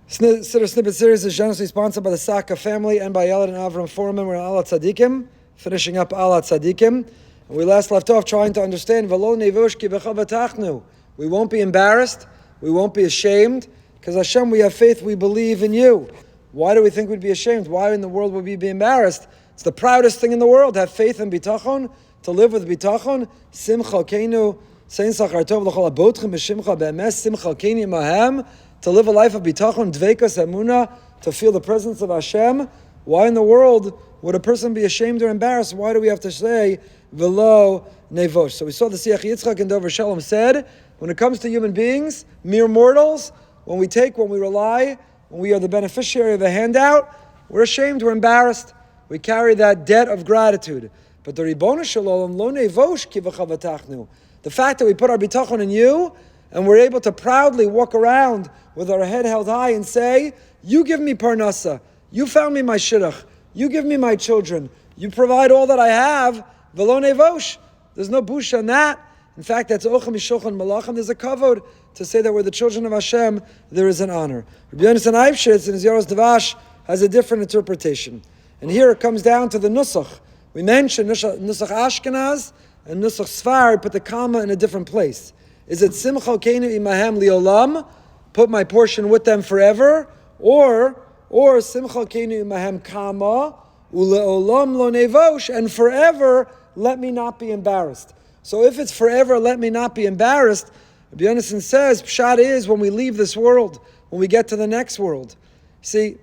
Siddur Snippet Series is generously sponsored by the Saka family and by Yelad and Avram Foreman. We're on Alat Tzadikim, finishing up Alat Tzadikim. And we last left off trying to understand, V'lo nevush ki b'chavatachnu. We won't be embarrassed, we won't be ashamed, because Hashem, we have faith, we believe in you. Why do we think we'd be ashamed? Why in the world would we be embarrassed? It's the proudest thing in the world, have faith in bitachon, to live with bitachon. Simcha keinu, sein sachar tov l'chol abotchem b'shimcha be'emes, simcha keinu mahem, to live a life of bitachon, dveikas emunah, to feel the presence of Hashem. Why in the world would a person be ashamed or embarrassed? Why do we have to say v'lo nevosh? So we saw the Siach Yitzchak and Dover Shalom said, when it comes to human beings, mere mortals, when we take, when we rely, when we are the beneficiary of a handout, we're ashamed, we're embarrassed. We carry that debt of gratitude. But the Ribono Shel Olam lo nevosh ki v'chavatachnu. The fact that we put our bitachon in you, and we're able to proudly walk around with our head held high and say, you give me parnasa, you found me my shidduch, you give me my children, you provide all that I have, v'lo nevosh. There's no busha in that. In fact, that's ochem mishochan malachim. There's a kavod to say that we're the children of Hashem. There is an honor. Rabbi Yonasan Eibshitz in his Yaros Devash has a different interpretation. And here it comes down to the nusach. We mentioned nusach Ashkenaz and nusach Sfar, put the comma in a different place. Is it simcha keinu imahem liolam, put my portion with them forever, or simcha keinu imahem kama uleolam lo nevosh, and forever let me not be embarrassed. So if it's forever let me not be embarrassed, Rabbi Yonasan says pshat is when we leave this world, when we get to the next world. See,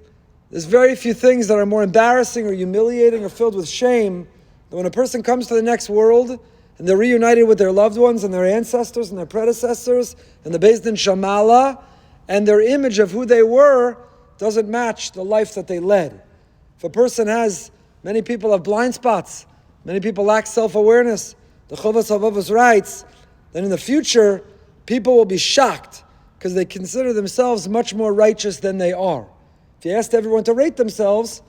there's very few things that are more embarrassing or humiliating or filled with shame than when a person comes to the next world and they're reunited with their loved ones and their ancestors and their predecessors and the Beis Din Shamala, and their image of who they were doesn't match the life that they led. If a person has, many people have blind spots, many people lack self-awareness, the Chovas HaLevavos writes, then in the future, people will be shocked because they consider themselves much more righteous than they are. If you asked everyone to rate themselves,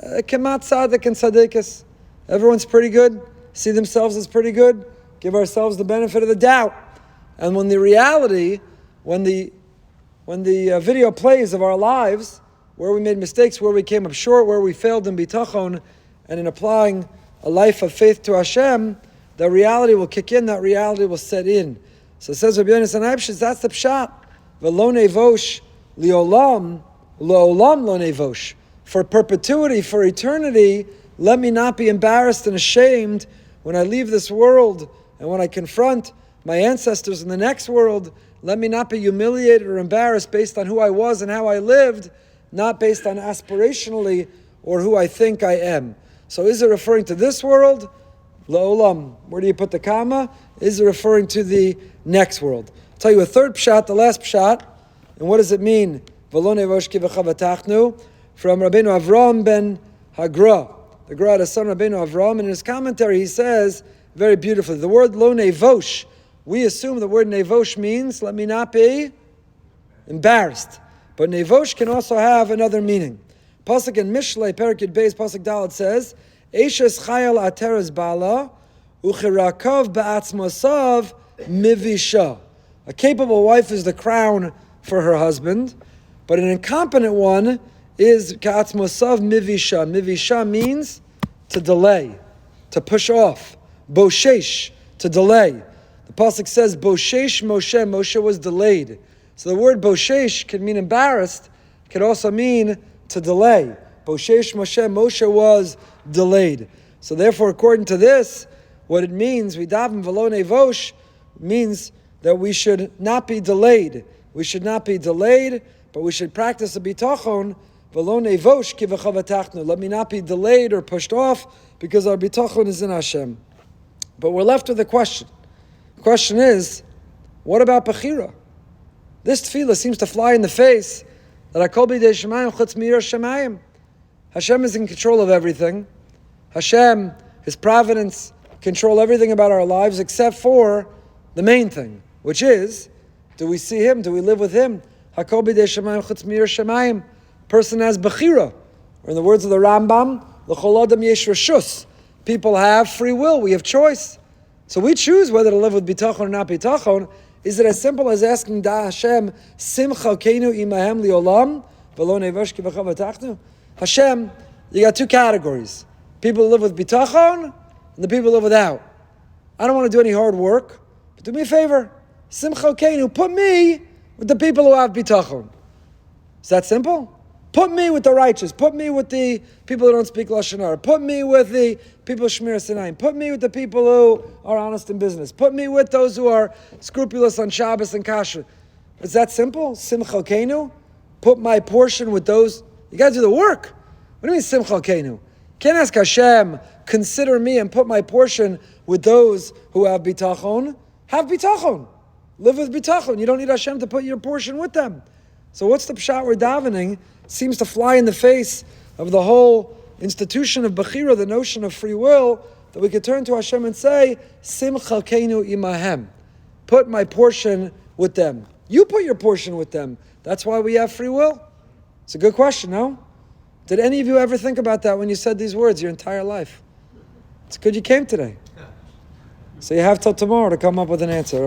kemat tzaddik and tzaddikas, everyone's pretty good, see themselves as pretty good, give ourselves the benefit of the doubt. And when the reality, when the video plays of our lives, where we made mistakes, where we came up short, where we failed in bitachon, and in applying a life of faith to Hashem, that reality will kick in, that reality will set in. So it says Rabbi Yonasan Eibshitz, that's the pshat. V'lo nevosh liolam, lo'olam lo nevosh. For perpetuity, for eternity, let me not be embarrassed and ashamed when I leave this world and when I confront my ancestors in the next world. Let me not be humiliated or embarrassed based on who I was and how I lived, not based on aspirationally or who I think I am. So is it referring to this world? La'olam. Where do you put the comma? Is it referring to the next world? I'll tell you a third pshat, the last pshat. And what does it mean? V'lo nevosh ki v'chavatachnu. From Rabbeinu Avram ben Hagra. The Gra had a son, Rabbeinu Avram, and in his commentary he says, very beautifully, the word lo nevosh, we assume the word nevosh means, let me not be embarrassed. But nevosh can also have another meaning. Pasuk in Mishlei, Perek Yud Beis, Pasuk Dalet says, Eishes chayal ateres bala, uchirakov ba'atzmosav mivisha. A capable wife is the crown for her husband, but an incompetent one is ka'atzmosav mivisha. Mivisha means to delay, to push off. Boshesh, to delay. The pasuk says, Boshesh Moshe, Moshe was delayed. So the word Boshesh can mean embarrassed, it can also mean to delay. Boshesh Moshe, Moshe was delayed. So therefore, according to this, what it means, we daven v'lo nevosh, means that we should not be delayed. We should not be delayed, but we should practice a bitachon, v'lo nevosh ki v'chavatachnu. Let me not be delayed or pushed off, because our bitachon is in Hashem. But we're left with a question. The question is, what about Bechira? This tefillah seems to fly in the face that Hakol b'yedei Shemayim chutz mi'yirah Shemayim. Hashem is in control of everything. Hashem, His providence, control everything about our lives except for the main thing, which is, do we see Him? Do we live with Him? Hakol b'yedei Shemayim chutz mi'yirah Shemayim. Person has Bechira. Or in the words of the Rambam, l'chol adam yesh reshus. People have free will. We have choice. So we choose whether to live with bitachon or not bitachon. Is it as simple as asking Da Hashem, Simcha keinu imahem liolam, v'lo nevosh ki b'chava tachnu? Hashem, you got two categories. People who live with bitachon, and the people who live without. I don't want to do any hard work, but do me a favor. Simcha keinu, put me with the people who have bitachon. Is that simple? Put me with the righteous. Put me with the people who don't speak Lashon Hara. Put me with the people of Shmir Sinai. Put me with the people who are honest in business. Put me with those who are scrupulous on Shabbos and Kasher. Is that simple? Simcha keinu? Put my portion with those. You got to do the work. What do you mean Simcha keinu? Can't ask Hashem, consider me and put my portion with those who have bitachon. Have bitachon. Live with bitachon. You don't need Hashem to put your portion with them. So what's the pshat we're davening? Seems to fly in the face of the whole institution of Bechira, the notion of free will, that we could turn to Hashem and say, Simcha keinu imahem. Put my portion with them. You put your portion with them. That's why we have free will. It's a good question, no? Did any of you ever think about that when you said these words your entire life? It's good you came today. So you have till tomorrow to come up with an answer.